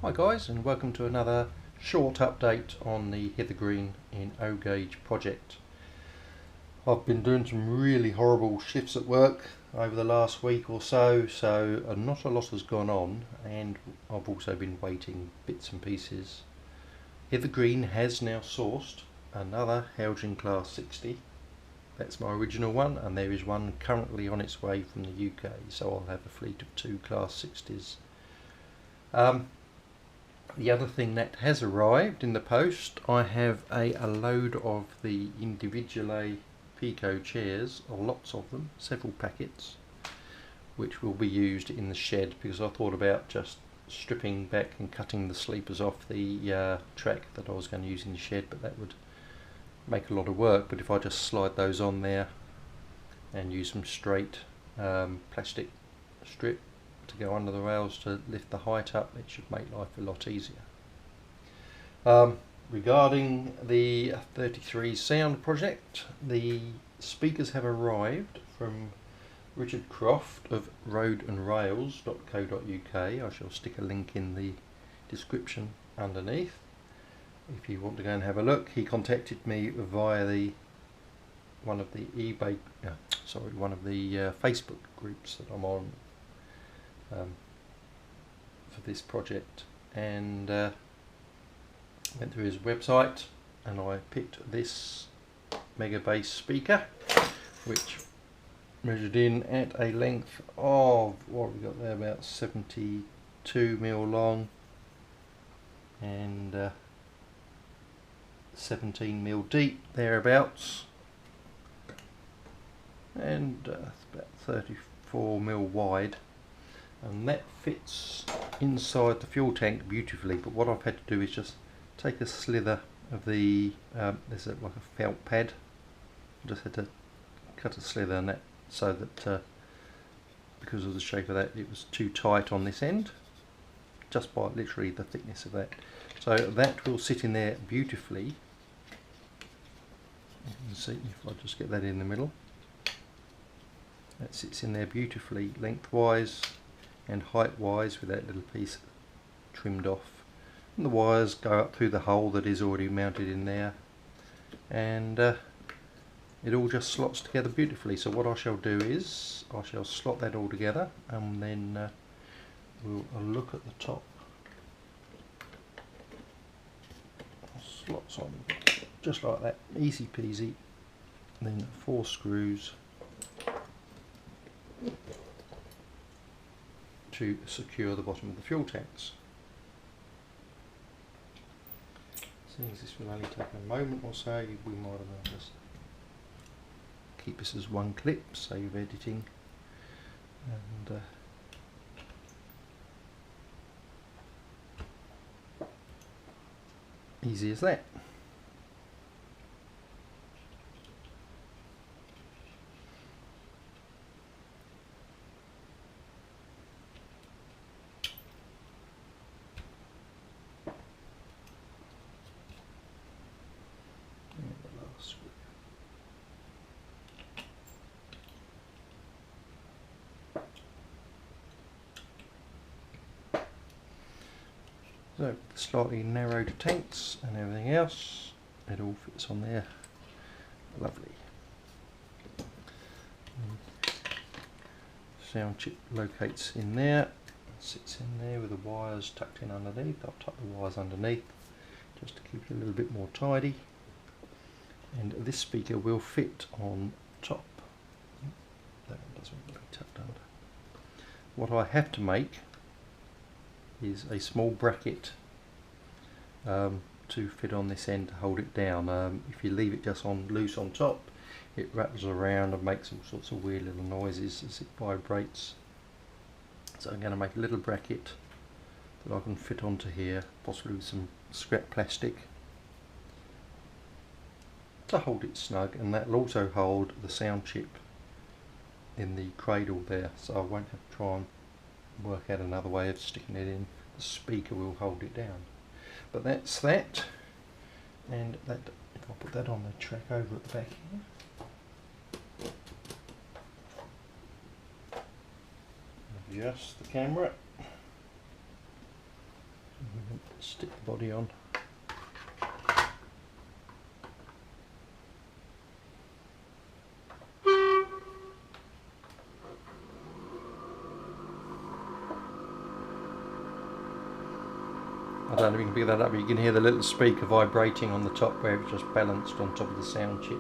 Hi guys, and welcome to another short update on the Hither Green in O gauge project. I've been doing some really horrible shifts at work over the last week or so, not a lot has gone on, and I've also been waiting bits and pieces. Hither Green has now sourced another Heljan Class 60. That's my original one, and there is one currently on its way from the UK, so I'll have a fleet of 2 Class 60s. The other thing that has arrived in the post, I have a load of the Individuale Pico chairs, lots of them, several packets, which will be used in the shed because I thought about just stripping back and cutting the sleepers off the track that I was going to use in the shed, but that would make a lot of work. But if I just slide those on there and use some straight plastic strip to go under the rails to lift the height up, it should make life a lot easier. Regarding the 33 sound project, the speakers have arrived from Richard Croft of roadandrails.co.uk. I shall stick a link in the description underneath if you want to go and have a look. He contacted me via one of the Facebook groups that I'm on for this project, and went through his website and I picked this mega bass speaker, which measured in at a length of, what have we got there, about 72mm long and 17mm deep, thereabouts, and about 34mm wide. And that fits inside the fuel tank beautifully, but what I've had to do is just take a slither of the there's like a felt pad. I just had to cut a slither on that so that because of the shape of that, it was too tight on this end, just by literally the thickness of that. So that will sit in there beautifully. You can see if I just get that in the middle, that sits in there beautifully lengthwise and height wise with that little piece trimmed off, and the wires go up through the hole that is already mounted in there, and it all just slots together beautifully. So what I shall do is I shall slot that all together, and then we'll look at the top. Slots on just like that, easy peasy, then 4 screws to secure the bottom of the fuel tanks. Seeing as this will only take a moment or so, we might as well just keep this as one clip, save editing, and easy as that. So the slightly narrowed tanks and everything else, it all fits on there, lovely. Sound chip locates in there, sits in there with the wires tucked in underneath. I'll tuck the wires underneath just to keep it a little bit more tidy, and this speaker will fit on top. That one doesn't really tucked under. What I have to make is a small bracket to fit on this end to hold it down. If you leave it just loose on top, it rattles around and makes all sorts of weird little noises as it vibrates. So I'm going to make a little bracket that I can fit onto here, possibly with some scrap plastic to hold it snug, and that will also hold the sound chip in the cradle there, so I won't have to try and work out another way of sticking it in. The speaker will hold it down. But that's that, and that, if I put that on the track over at the back here, adjust the camera, Stick the body on. I don't know if you can pick that up, but you can hear the little speaker vibrating on the top where it's just balanced on top of the sound chip.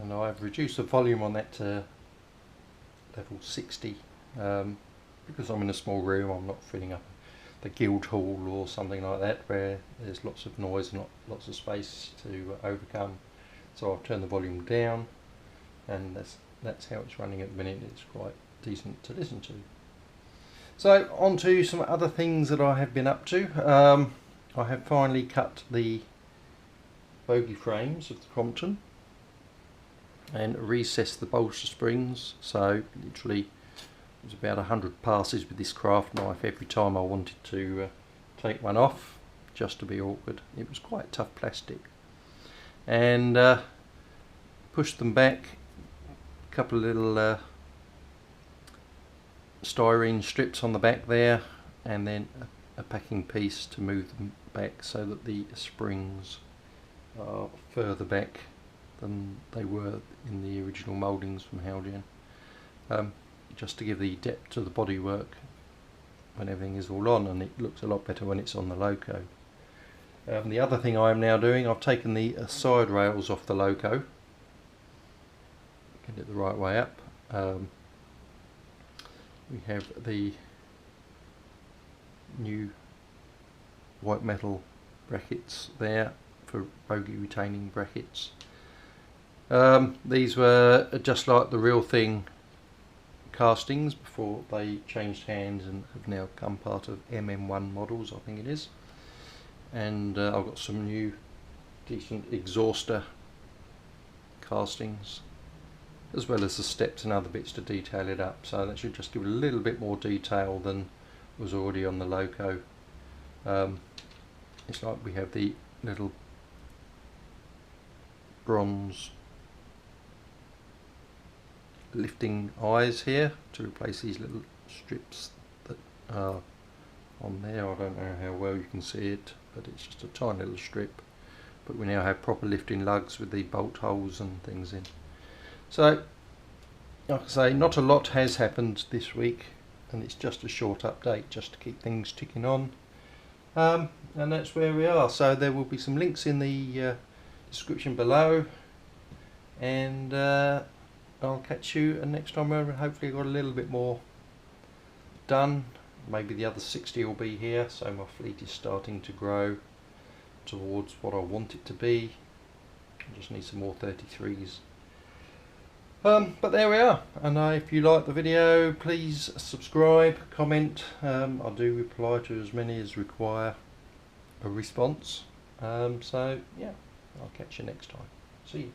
And I've reduced the volume on that to level 60 because I'm in a small room. I'm not filling up the guild hall or something like that where there's lots of noise and not lots of space to overcome. So I've turned the volume down, and that's how it's running at the minute. It's quite decent to listen to. So on to some other things that I have been up to. I have finally cut the bogey frames of the Crompton and recessed the bolster springs, so literally it was about 100 passes with this craft knife every time I wanted to take one off, just to be awkward. It was quite tough plastic, and pushed them back, a couple of little styrene strips on the back there, and then a packing piece to move them back so that the springs are further back than they were in the original mouldings from Heljan, just to give the depth to the bodywork when everything is all on, and it looks a lot better when it's on the loco. The other thing I am now doing, I've taken the side rails off the loco, get it the right way up. We have the new white metal brackets there for bogey retaining brackets. These were just like the real thing castings before they changed hands and have now become part of MM1 models, I think it is. And I've got some new decent exhauster castings, as well as the steps and other bits to detail it up, so that should just give it a little bit more detail than was already on the loco. It's like we have the little bronze lifting eyes here to replace these little strips that are on there. I don't know how well you can see it, but it's just a tiny little strip. But we now have proper lifting lugs with the bolt holes and things in. So, like I say, not a lot has happened this week, and it's just a short update just to keep things ticking on. And that's where we are. So there will be some links in the description below, and I'll catch you next time around. Hopefully got a little bit more done. Maybe the other 60 will be here, so my fleet is starting to grow towards what I want it to be. I just need some more 33s. But there we are, and if you like the video, please subscribe, comment. I do reply to as many as require a response. So yeah, I'll catch you next time. See you.